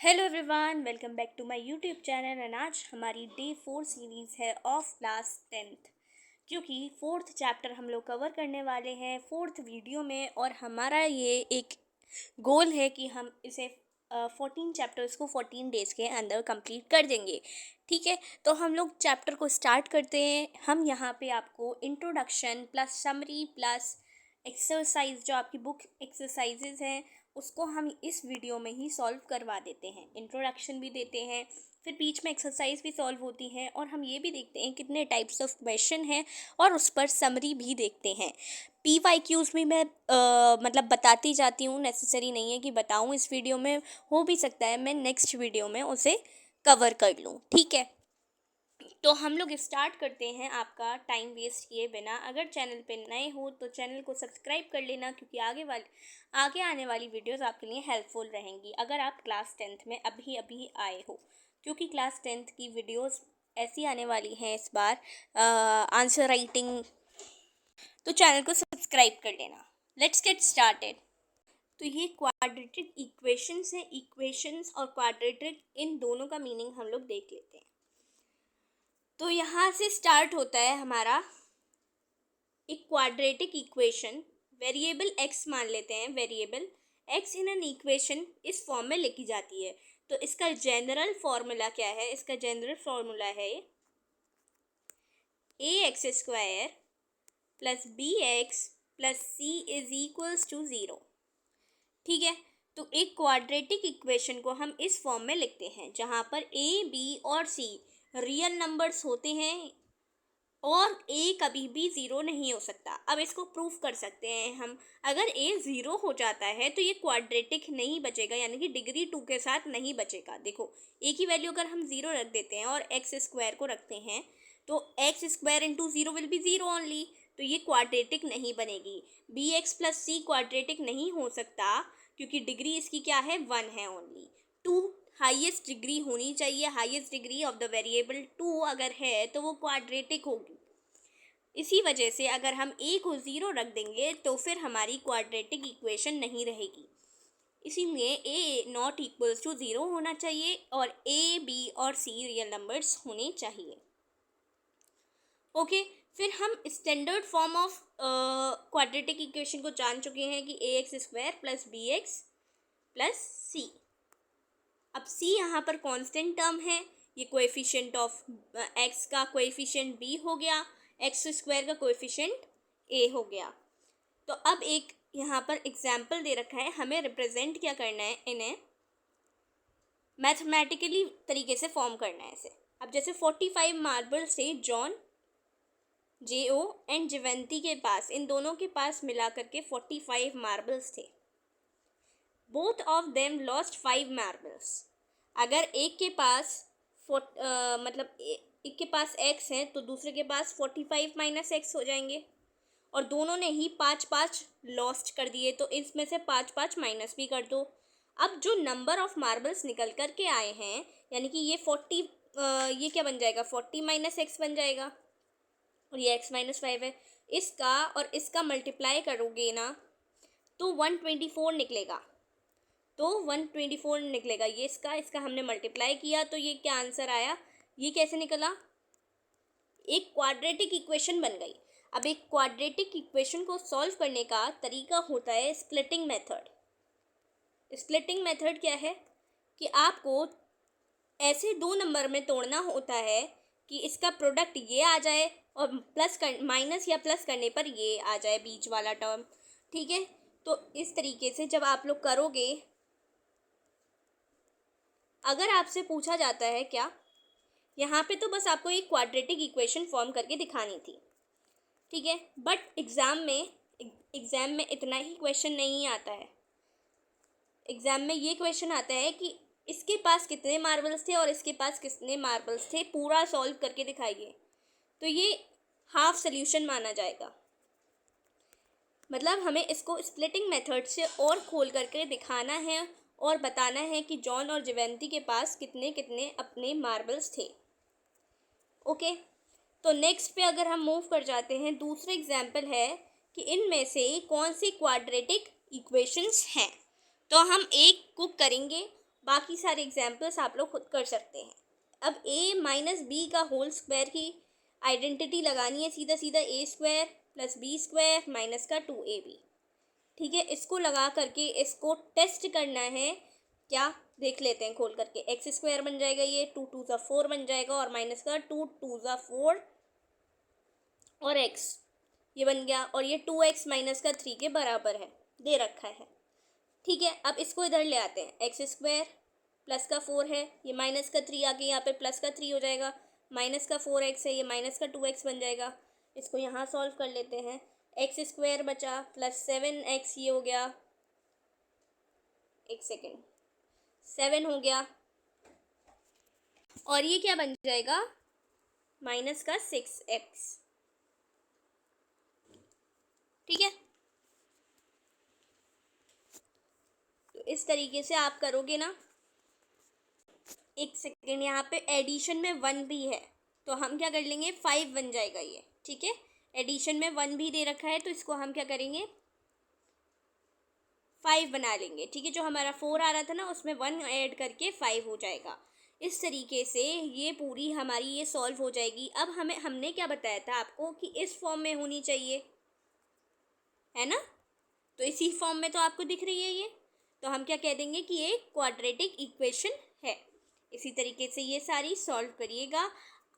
Hello everyone, welcome back to my YouTube channel. And आज हमारी day 4 series है of class 10th, क्योंकि fourth chapter हम लोग कवर करने वाले हैं फोर्थ वीडियो में। और हमारा ये एक गोल है कि हम इसे 14 चैप्टर्स को 14 डेज़ के अंदर कंप्लीट कर देंगे। ठीक है, तो हम लोग चैप्टर को स्टार्ट करते हैं। हम यहाँ पे आपको introduction plus summary plus exercise, जो आपकी बुक एक्सरसाइजेज हैं, उसको हम इस वीडियो में ही सॉल्व करवा देते हैं। इंट्रोडक्शन भी देते हैं, फिर बीच में एक्सरसाइज भी सॉल्व होती है, और हम ये भी देखते हैं कितने टाइप्स ऑफ क्वेश्चन हैं, और उस पर समरी भी देखते हैं। PYQs भी मैं मतलब बताती जाती हूँ, नेसेसरी नहीं है कि बताऊँ इस वीडियो में। हो भी सकता है मैं नेक्स्ट वीडियो में उसे कवर कर लूँ। ठीक है, तो हम लोग स्टार्ट करते हैं आपका टाइम वेस्ट किए बिना। अगर चैनल पे नए हो तो चैनल को सब्सक्राइब कर लेना, क्योंकि आगे आने वाली वीडियोस आपके लिए हेल्पफुल रहेंगी अगर आप क्लास 10th में अभी अभी आए हो, क्योंकि क्लास 10th की वीडियोस ऐसी आने वाली हैं इस बार, आंसर राइटिंग। तो चैनल को सब्सक्राइब कर लेना। Let's get started. तो ये क्वाड्रेटिक इक्वेशंस हैं। इक्वेशंस और क्वाड्रेटिक, इन दोनों का मीनिंग हम लोग देख लेते हैं। तो यहाँ से स्टार्ट होता है हमारा एक क्वाड्रेटिक इक्वेशन। वेरिएबल x मान लेते हैं। Variable x in an equation इस फॉर्म में लिखी जाती है। तो इसका जनरल फॉर्मूला क्या है? इसका जनरल फॉर्मूला है ax² plus bx plus c is equals to 0। ठीक है, तो एक क्वाड्रेटिक इक्वेशन को हम इस फॉर्म में लिखते हैं, जहाँ पर a, b और c रियल नंबर्स होते हैं, और a कभी भी ज़ीरो नहीं हो सकता। अब इसको प्रूफ कर सकते हैं हम। अगर a ज़ीरो हो जाता है तो ये क्वाड्रेटिक नहीं बचेगा, यानी कि डिग्री 2 के साथ नहीं बचेगा। देखो, a की वैल्यू अगर हम ज़ीरो रख देते हैं और x² को रखते हैं, तो x² into zero will be zero only, तो ये क्वाड्रेटिक नहीं बनेगी। bx प्लस c क्वाड्रेटिक नहीं हो सकता, क्योंकि डिग्री इसकी क्या है? 1 है ओनली। 2 हाईएस्ट डिग्री होनी चाहिए। Highest degree of the variable 2 अगर है तो वो क्वाड्रेटिक होगी। इसी वजह से अगर हम a को 0 रख देंगे तो फिर हमारी क्वाड्रेटिक इक्वेशन नहीं रहेगी। इसीलिए a नॉट इक्वल्स टू 0 होना चाहिए, और a, b और c रियल नंबर्स होने चाहिए। ओके, फिर हम standard form of quadratic equation को जान चुके हैं कि ax² plus bx plus c। अब c यहाँ पर कांस्टेंट टर्म है। ये कोएफिशिएंट ऑफ x का कोएफिशिएंट b हो गया, x² का कोएफिशिएंट a हो गया। तो अब एक यहाँ पर एग्जाम्पल दे रखा है, हमें रिप्रेजेंट क्या करना है, इन्हें मैथमेटिकली तरीके से फॉर्म करना है इसे। अब जैसे 45 मार्बल्स थे जॉन, J.O. एंड जयवंती के पास, इन दोनों के पास मिला करके 45 मार्बल्स थे। Both of them lost 5 marbles. अगर एक के पास एक के पास x है तो दूसरे के पास 45 माइनस एक्स हो जाएंगे, और दोनों ने ही 5 लॉस्ट कर दिए, तो इसमें से 5 माइनस भी कर दो। अब जो नंबर ऑफ मार्बल्स निकल कर के आए हैं, यानी कि ये 40, ये क्या बन जाएगा? 40 माइनस एक्स बन जाएगा, और ये x माइनस 5 है। इसका और इसका मल्टीप्लाई करोगे ना तो 124 निकलेगा। तो 124 निकलेगा। ये इसका हमने मल्टीप्लाई किया, तो ये क्या आंसर आया? ये कैसे निकला? एक क्वाड्रेटिक इक्वेशन बन गई। अब एक क्वाड्रेटिक इक्वेशन को सॉल्व करने का तरीका होता है स्प्लिटिंग मेथड। स्प्लिटिंग मेथड क्या है कि आपको ऐसे दो नंबर में तोड़ना होता है कि इसका प्रोडक्ट ये आ जाए, और माइनस या प्लस करने पर ये आ जाए बीच वाला टर्म। ठीक है, तो इस तरीके से जब आप लोग करोगे, अगर आपसे पूछा जाता है क्या, यहाँ पे तो बस आपको एक क्वाड्रेटिक इक्वेशन फॉर्म करके दिखानी थी। ठीक है, बट एग्ज़ाम में इतना ही क्वेश्चन नहीं आता है। एग्ज़ाम में ये क्वेश्चन आता है कि इसके पास कितने मार्बल्स थे और इसके पास कितने मार्बल्स थे, पूरा सॉल्व करके दिखाइए। तो ये हाफ सोल्यूशन माना जाएगा। मतलब हमें इसको स्प्लिटिंग मेथड से और खोल करके दिखाना है और बताना है कि जॉन और जयवंती के पास कितने कितने अपने मार्बल्स थे। ओके, तो नेक्स्ट पे अगर हम मूव कर जाते हैं, दूसरा एग्जाम्पल है कि इनमें से कौन सी क्वाड्रेटिक इक्वेशंस हैं। तो हम एक को करेंगे बाकी सारे एग्जाम्पल्स आप लोग खुद कर सकते हैं। अब a माइनस बी का होल स्क्वायर की आइडेंटिटी लगानी है, सीधा सीधा a square plus B square minus का 2ab। ठीक है, इसको लगा करके इसको टेस्ट करना है। क्या देख लेते हैं खोल करके। एक्स स्क्वायर बन जाएगा, ये 2 2 ज़ा 4 बन जाएगा, और माइनस का 2 2 ज़ा 4 और x ये बन गया, और ये 2x माइनस का 3 के बराबर है, दे रखा है। ठीक है, अब इसको इधर ले आते हैं। एक्स स्क्वायर प्लस का 4 है, ये माइनस का 3 आके यहाँ पे प्लस का 3 हो जाएगा, माइनस का 4x है, ये माइनस का 2x बन जाएगा। इसको यहाँ सॉल्व कर लेते हैं। एक्स स्क्वायर बचा प्लस 7x, ये हो गया, एक सेकेंड, 7 हो गया, और ये क्या बन जाएगा, माइनस का 6x। ठीक है, तो इस तरीके से आप करोगे ना। एक सेकेंड, यहाँ पे एडिशन में 1 भी है, तो हम क्या कर लेंगे, 5 बन जाएगा ये। ठीक है, एडिशन में 1 भी दे रखा है, तो इसको हम क्या करेंगे, 5 बना लेंगे। ठीक है, जो हमारा 4 आ रहा था ना, उसमें 1 ऐड करके 5 हो जाएगा। इस तरीके से ये पूरी हमारी ये सॉल्व हो जाएगी। अब हमने क्या बताया था आपको कि इस फॉर्म में होनी चाहिए, है ना। तो इसी फॉर्म में तो आपको दिख रही है ये, तो हम क्या कह देंगे कि ये क्वाड्रेटिक इक्वेशन है। इसी तरीके से ये सारी सॉल्व करिएगा।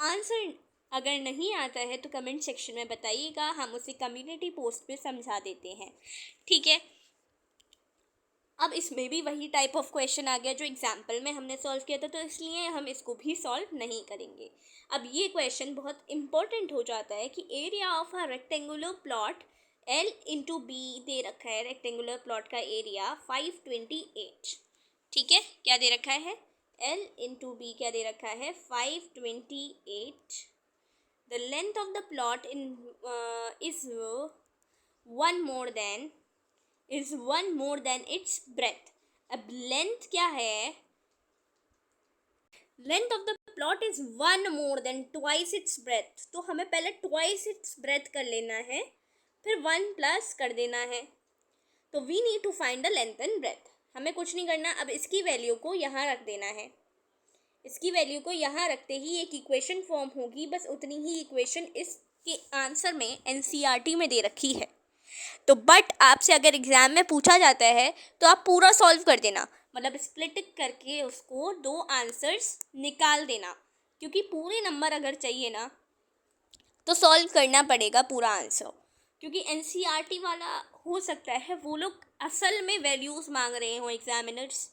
आंसर अगर नहीं आता है तो कमेंट सेक्शन में बताइएगा, हम उसे कम्युनिटी पोस्ट पे समझा देते हैं। ठीक है, अब इसमें भी वही टाइप ऑफ क्वेश्चन आ गया जो एग्जाम्पल में हमने सॉल्व किया था, तो इसलिए हम इसको भी सॉल्व नहीं करेंगे। अब ये क्वेश्चन बहुत इंपॉर्टेंट हो जाता है कि area of a rectangular plot L into B दे रखा है। रेक्टेंगुलर प्लॉट का एरिया 528। ठीक है, क्या दे रखा है, L इंटू बी क्या दे रखा है, 528। The length of the plot is one more than it's breath. अब लेंथ क्या है, length of the plot is 1 more than twice its breath. तो हमें पहले ट्वाइस इट्स ब्रेथ कर लेना है, फिर 1 प्लस कर देना है। तो we need to find the length and breadth. हमें कुछ नहीं करना, अब इसकी वैल्यू को यहाँ रख देना है। इसकी वैल्यू को यहाँ रखते ही एक इक्वेशन फॉर्म होगी, बस उतनी ही इक्वेशन इसके आंसर में एनसीईआरटी में दे रखी है। तो बट आपसे अगर एग्ज़ाम में पूछा जाता है तो आप पूरा सॉल्व कर देना, मतलब स्प्लिट करके उसको 2 आंसर्स निकाल देना, क्योंकि पूरे नंबर अगर चाहिए ना तो सॉल्व करना पड़ेगा पूरा आंसर। क्योंकि एनसीईआरटी वाला हो सकता है वो लोग असल में वैल्यूज़ मांग रहे हों एग्जामिनर्स,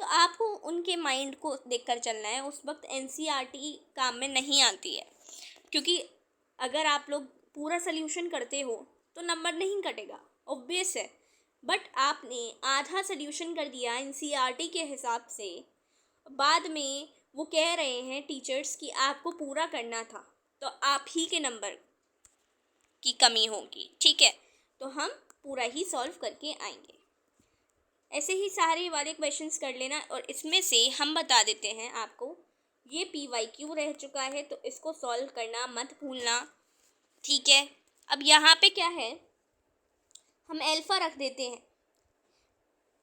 तो आपको उनके माइंड को देखकर चलना है। उस वक्त एनसीईआरटी काम में नहीं आती है, क्योंकि अगर आप लोग पूरा सल्यूशन करते हो तो नंबर नहीं कटेगा, ऑब्वियस है। बट आपने आधा सल्यूशन कर दिया एनसीईआरटी के हिसाब से, बाद में वो कह रहे हैं टीचर्स कि आपको पूरा करना था, तो आप ही के नंबर की कमी होगी। ठीक है, तो हम पूरा ही सॉल्व करके आएंगे। ऐसे ही सारे वाले क्वेश्चंस कर लेना, और इसमें से हम बता देते हैं आपको, ये PYQ रह चुका है, तो इसको सॉल्व करना मत भूलना। ठीक है, अब यहाँ पे क्या है, हम अल्फ़ा रख देते हैं।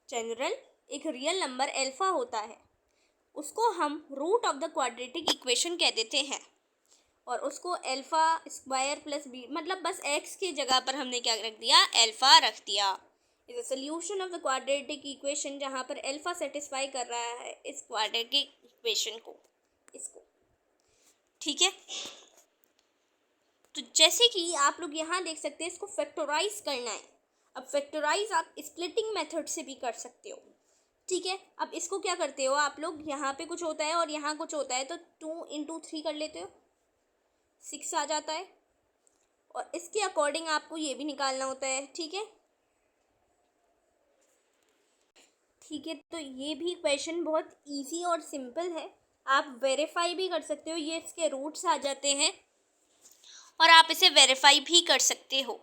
जनरल एक रियल नंबर अल्फ़ा होता है, उसको हम root of the quadratic equation कह देते हैं, और उसको अल्फ़ा स्क्वायर प्लस बी, मतलब बस एक्स की जगह पर हमने क्या रख दिया, अल्फ़ा रख दिया। Is a solution of the quadratic equation, जहाँ पर अल्फ़ा सेटिस्फाई कर रहा है इस क्वाड्रेटिक इक्वेशन को, इसको। ठीक है, तो जैसे कि आप लोग यहाँ देख सकते हैं, इसको फैक्टराइज करना है। अब फैक्टराइज आप स्प्लिटिंग मेथड से भी कर सकते हो। ठीक है, अब इसको क्या करते हो आप लोग, यहाँ पे कुछ होता है और यहाँ कुछ होता है, तो 2 इंटू 3 कर लेते हो, 6 आ जाता है, और इसके अकॉर्डिंग आपको ये भी निकालना होता है। ठीक है, ठीक है, तो ये भी क्वेश्चन बहुत इजी और सिंपल है, आप वेरीफाई भी कर सकते हो। ये इसके रूट्स आ जाते हैं और आप इसे वेरीफाई भी कर सकते हो।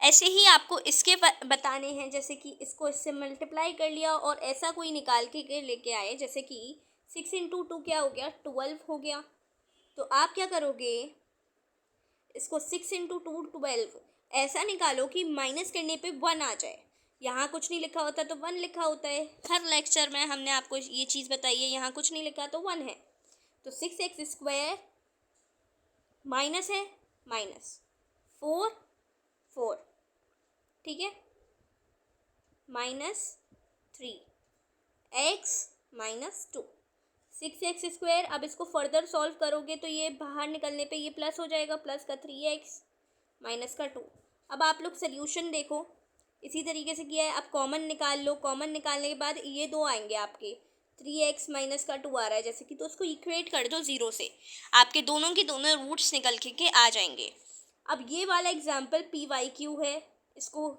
ऐसे ही आपको इसके बताने हैं, जैसे कि इसको इससे मल्टीप्लाई कर लिया और ऐसा कोई निकाल के लेके आए, जैसे कि 6 इंटू 2 क्या हो गया, 12 हो गया। तो आप क्या करोगे, इसको 6 इंटू 2 12 ऐसा निकालो कि माइनस करने पे 1 आ जाए। यहाँ कुछ नहीं लिखा होता तो 1 लिखा होता है। हर लेक्चर में हमने आपको ये चीज़ बताई है, यहाँ कुछ नहीं लिखा तो 1 है। तो 6x² माइनस है, माइनस 4 4, ठीक है, -3 x -2 6x²। अब इसको फर्दर सॉल्व करोगे तो ये बाहर निकलने पे ये प्लस हो जाएगा, प्लस का 3x माइनस का 2। अब आप लोग सोल्यूशन देखो, इसी तरीके से किया है। अब कॉमन निकाल लो, कॉमन निकालने के बाद ये 2 आएंगे आपके, 3x माइनस का 2 आ रहा है जैसे कि, तो उसको इक्वेट कर दो 0 से, आपके दोनों के दोनों रूट्स निकल के आ जाएंगे। अब ये वाला एग्जाम्पल PYQ है, इसको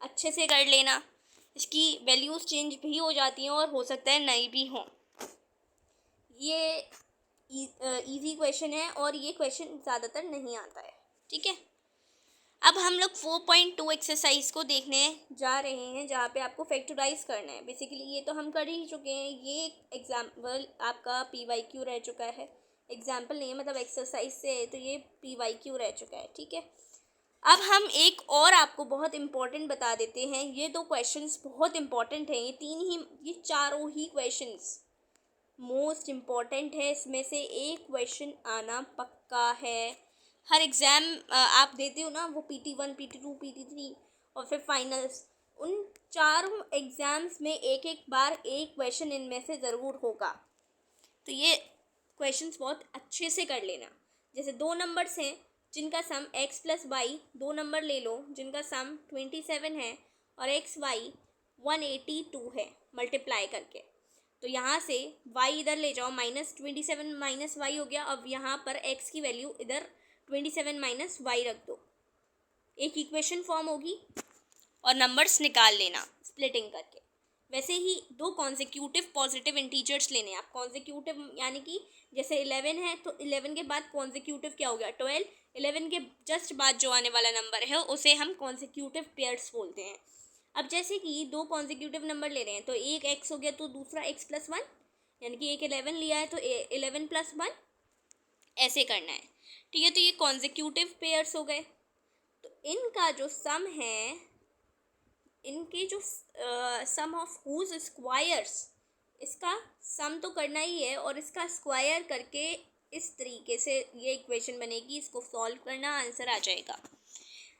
अच्छे से कर लेना। इसकी वैल्यूज़ चेंज भी हो जाती हैं और हो सकता है नई भी हों। ये इजी क्वेश्चन है और ये क्वेश्चन ज़्यादातर नहीं आता है, ठीक है। अब हम लोग 4.2 एक्सरसाइज को देखने जा रहे हैं, जहाँ पे आपको फैक्टराइज करना है। बेसिकली ये तो हम कर ही चुके हैं, ये एग्जाम्पल आपका PYQ रह चुका है। एग्जाम्पल नहीं है, मतलब एक्सरसाइज से है, तो ये PYQ रह चुका है, ठीक है। अब हम एक और आपको बहुत इम्पोर्टेंट बता देते हैं। ये 2 क्वेश्चंस बहुत इम्पोर्टेंट हैं, ये चारों ही क्वेश्चंस मोस्ट इम्पॉर्टेंट है। इसमें से एक क्वेश्चन आना पक्का है। हर एग्ज़ाम आप देते हो ना, वो PT1 PT2 PT3 और फिर फाइनल्स, उन चारों एग्ज़ाम्स में एक बार एक क्वेश्चन इनमें से ज़रूर होगा। तो ये क्वेश्चंस बहुत अच्छे से कर लेना। जैसे 2 नंबर्स हैं जिनका सम x + y, 2 नंबर ले लो जिनका सम 27 है और x y 182 है मल्टीप्लाई करके। तो यहाँ से y इधर ले जाओ, -27 माइनस वाई हो गया। अब यहाँ पर x की वैल्यू इधर 27 माइनस वाई रख दो, एक इक्वेशन फॉर्म होगी और नंबर्स निकाल लेना स्प्लिटिंग करके। वैसे ही 2 कॉन्जिक्यूटिव पॉजिटिव इंटीजर्स लेने हैं आप। कॉन्जिक्यूटिव यानी कि जैसे 11 है तो 11 के बाद कॉन्जिक्यूटिव क्या हो गया 12। 11 के जस्ट बाद जो आने वाला नंबर है उसे हम कॉन्जिक्यूटिव पेयर्स बोलते हैं। अब जैसे कि 2 कॉन्जिक्यूटिव नंबर ले रहे हैं तो एक x हो गया तो दूसरा x + 1, यानी कि एक 11 लिया है तो 11 + 1 ऐसे करना है, ठीक है। तो ये कॉन्जिक्यूटिव पेयर्स हो गए। तो इनका जो सम है, इनके जो सम ऑफ हुज स्क्वायर्स, इसका सम तो करना ही है और इसका स्क्वायर करके इस तरीके से ये इक्वेशन बनेगी। इसको सॉल्व करना, आंसर आ जाएगा।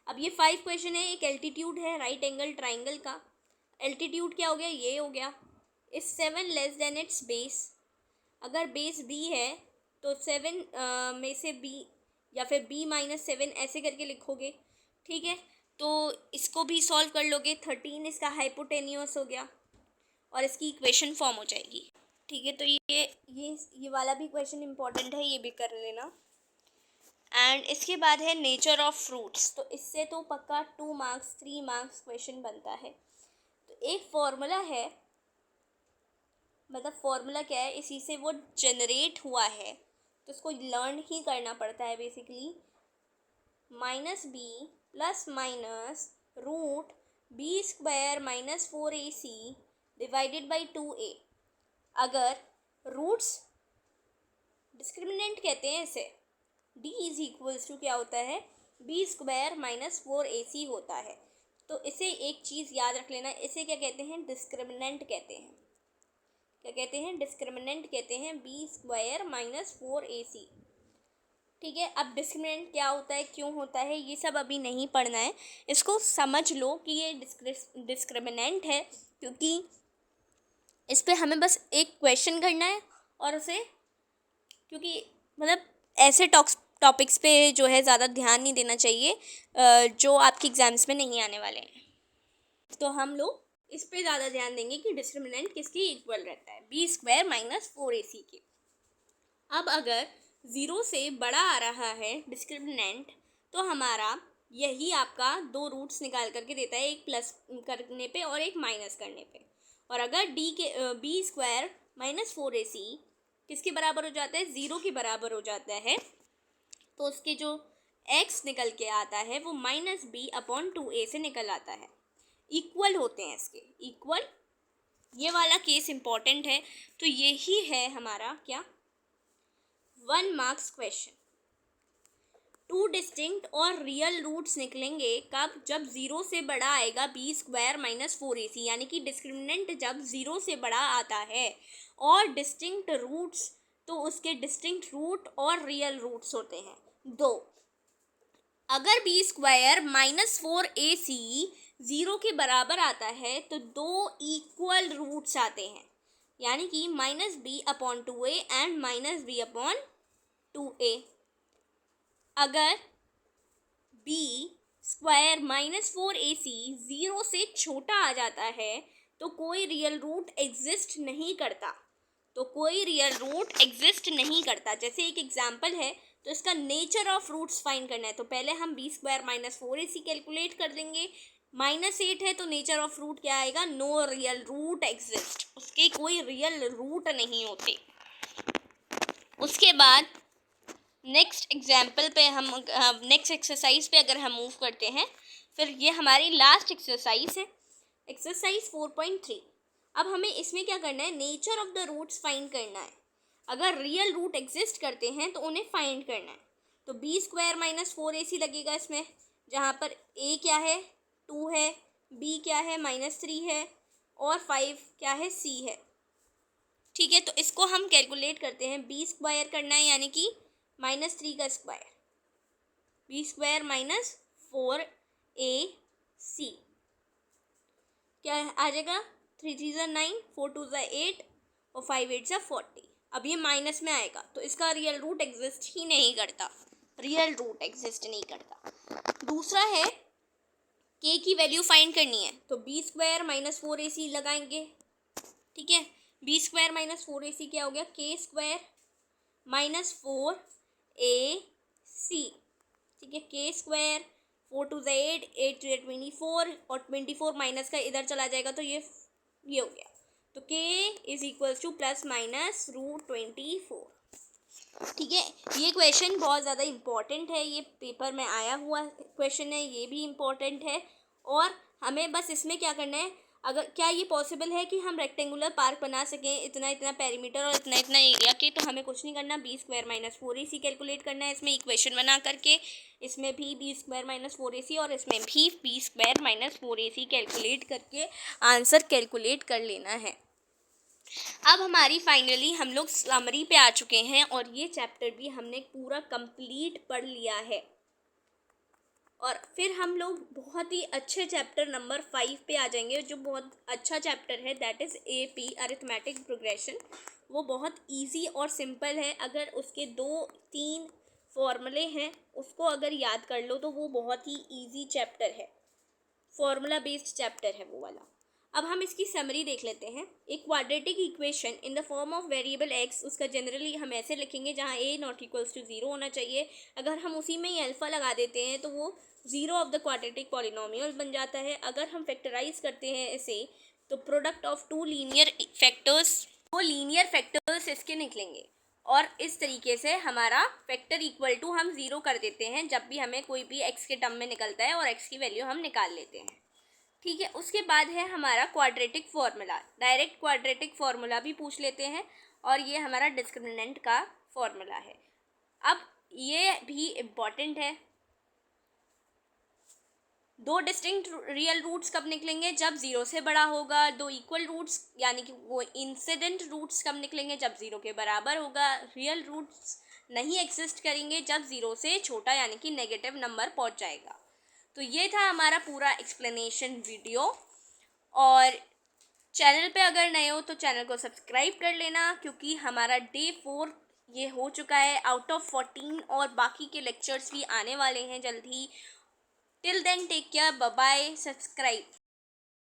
अब ये 5 क्वेश्चन है। एक एल्टीट्यूड है राइट एंगल ट्राइंगल का। एल्टीट्यूड क्या हो गया, ये हो गया। इस 7 लेस देन इट्स बेस, अगर बेस b है तो 7 में से b या फिर b - 7 ऐसे करके लिखोगे, ठीक है। तो इसको भी सॉल्व कर लोगे। 13 इसका हाइपोटेन्यूस हो गया और इसकी इक्वेशन फॉर्म हो जाएगी, ठीक है। तो ये वाला भी क्वेश्चन इंपॉर्टेंट है, ये भी कर लेना। एंड इसके बाद है नेचर ऑफ फ्रूट्स। तो इससे तो पक्का 2 मार्क्स 3 मार्क्स क्वेश्चन बनता है। तो एक फॉर्मूला है, मतलब फॉर्मूला क्या है, इसी से वो जनरेट हुआ है तो उसको लर्न ही करना पड़ता है। Basically -b ± √b² - 4ac divided by 2a। अगर रूट्स डिस्क्रिमिनेंट कहते हैं इसे, d = क्या होता है, b² - 4ac होता है। तो इसे एक चीज़ याद रख लेना, इसे क्या कहते हैं, डिस्क्रिमिनेंट कहते हैं। क्या कहते हैं, डिस्क्रिमिनेंट कहते हैं, b² - 4ac, ठीक है। अब डिस्क्रिमिनेंट क्या होता है, क्यों होता है, ये सब अभी नहीं पढ़ना है। इसको समझ लो कि ये डिस्क्रिमिनेंट है क्योंकि इस पर हमें बस एक क्वेश्चन करना है और उसे, क्योंकि मतलब ऐसे टॉपिक्स पे जो है ज़्यादा ध्यान नहीं देना चाहिए जो आपके एग्ज़ाम्स में नहीं आने वाले हैं। तो हम लोग इस पे ज़्यादा ध्यान देंगे कि डिस्क्रिमिनेंट किसके इक्वल रहता है, b² - 4ac के। अब अगर 0 से बड़ा आ रहा है डिस्क्रिमिनेंट, तो हमारा यही आपका 2 रूट्स निकाल करके देता है, एक प्लस करने पे और एक माइनस करने पे। और अगर b² - 4ac किसके बराबर हो जाता है, 0 के बराबर हो जाता है, तो उसके जो x निकल के आता है वो -b/2a से निकल आता है। इक्वल होते हैं इसके, इक्वल। ये वाला केस इम्पॉर्टेंट है। तो यही है हमारा क्या, 1 मार्क्स क्वेश्चन। टू डिस्टिंक्ट और रियल रूट्स निकलेंगे कब? जब ज़ीरो से बड़ा आएगा बी स्क्वायर माइनस 4ac, यानी कि डिस्क्रिमिनेंट जब ज़ीरो से बड़ा आता है। और डिस्टिंक्ट रूट्स, तो उसके डिस्टिंक्ट रूट और रियल रूट्स होते हैं दो। अगर B square minus 4ac zero के बराबर आता है तो दो इक्वल रूट्स आते हैं, यानी कि -b/2a एंड -b/2a। अगर बी स्क्वायर -4ac ज़ीरो से छोटा आ जाता है तो कोई रियल रूट एग्जिस्ट नहीं करता, जैसे एक एग्जांपल है, तो इसका नेचर ऑफ रूट्स फाइंड करना है तो पहले हम बी स्क्वायर -4ac कैलकुलेट कर देंगे। -8 है तो नेचर ऑफ रूट क्या आएगा? नो रियल रूट एग्जिस्ट, उसके कोई रियल रूट नहीं होते। उसके बाद नेक्स्ट एग्जाम्पल पे हम नेक्स्ट एक्सरसाइज पे अगर हम मूव करते हैं, फिर ये हमारी लास्ट एक्सरसाइज है, एक्सरसाइज 4.3। अब हमें इसमें क्या करना है? Nature of the roots find करना है। अगर रियल रूट एग्जिस्ट करते हैं तो उन्हें फाइंड करना है। तो बी स्क्वायर -4ac लगेगा इसमें, जहाँ पर a क्या है? 2 है, b क्या है? -3 है, और 5 क्या है? c है। ठीक है, तो इसको हम कैलकुलेट करते हैं। बी स्क्वायर करना है यानी कि -3 का स्क्वायर, बी स्क्वायर -4ac क्या आ जाएगा? 3 3 ज़ा 9, 4 2 ज़ा 8 और 5 8 ज़ा 40। अब ये माइनस में आएगा तो इसका रियल रूट एग्जिस्ट ही नहीं करता, दूसरा है k की वैल्यू फाइंड करनी है, तो बी स्क्वायर -4ac लगाएंगे। ठीक है, बी स्क्वायर -4ac क्या हो गया? k square -4ac। ठीक है, k स्क्वायर 4 2 ज़ा 8, 8 3 24 और 24 माइनस का इधर चला जाएगा तो ये हो गया। तो k इज इक्वल्स टू +-√24। ठीक है, ये क्वेश्चन बहुत ज़्यादा इम्पॉर्टेंट है, ये पेपर में आया हुआ क्वेश्चन है, ये भी इम्पॉर्टेंट है। और हमें बस इसमें क्या करना है, अगर क्या ये पॉसिबल है कि हम रेक्टेंगुलर पार्क बना सकें इतना इतना पेरीमीटर और इतना इतना एरिया के? तो हमें कुछ नहीं करना, बी स्क्वायर -4ac कैलकुलेट करना है इसमें इक्वेशन बना करके, इसमें भी बी स्क्वायर -4ac और इसमें भी बी स्क्वायर -4ac कैलकुलेट करके आंसर कैलकुलेट कर लेना है। अब हमारी फाइनली हम लोग समरी पे आ चुके हैं और ये चैप्टर भी हमने पूरा कंप्लीट पढ़ लिया है। और फिर हम लोग बहुत ही अच्छे चैप्टर नंबर 5 पे आ जाएंगे, जो बहुत अच्छा चैप्टर है, that is AP arithmetic progression. वो बहुत इजी और सिंपल है, अगर उसके 2-3 फॉर्मूले हैं उसको अगर याद कर लो तो वो बहुत ही इजी चैप्टर है, फॉर्मूला बेस्ड चैप्टर है वो वाला। अब हम इसकी समरी देख लेते हैं। एक quadratic equation in the form of variable x, उसका जनरली हम ऐसे लिखेंगे जहाँ a ≠ 0 होना चाहिए। अगर हम उसी में ही अल्फ़ा लगा देते हैं तो वो zero of the quadratic polynomial बन जाता है। अगर हम फैक्टराइज करते हैं इसे तो product of two linear factors, वो लीनियर फैक्टर्स इसके निकलेंगे। और इस तरीके से हमारा फैक्टर इक्वल टू हम ज़ीरो कर देते हैं जब भी हमें कोई भी x के टर्म में निकलता है, और x की वैल्यू हम निकाल लेते हैं। ठीक है, उसके बाद है हमारा quadratic formula, direct quadratic formula भी पूछ लेते हैं, और ये हमारा डिस्क्रिमिनेंट का फार्मूला है। अब ये भी इम्पॉर्टेंट है, दो डिस्टिंक्ट रियल रूट्स कब निकलेंगे? जब ज़ीरो से बड़ा होगा। दो इक्वल रूट्स यानी कि वो इंसिडेंट रूट्स कब निकलेंगे? जब ज़ीरो के बराबर होगा। रियल रूट्स नहीं एग्जिस्ट करेंगे जब ज़ीरो से छोटा यानी कि नेगेटिव नंबर पहुंच जाएगा। तो ये था हमारा पूरा एक्सप्लेनेशन वीडियो। और चैनल पे अगर नए हो तो चैनल को सब्सक्राइब कर लेना, क्योंकि हमारा Day 4 ये हो चुका है आउट ऑफ 14, और बाकी के लेक्चर्स भी आने वाले हैं जल्द ही। Till then take care, bye bye, subscribe.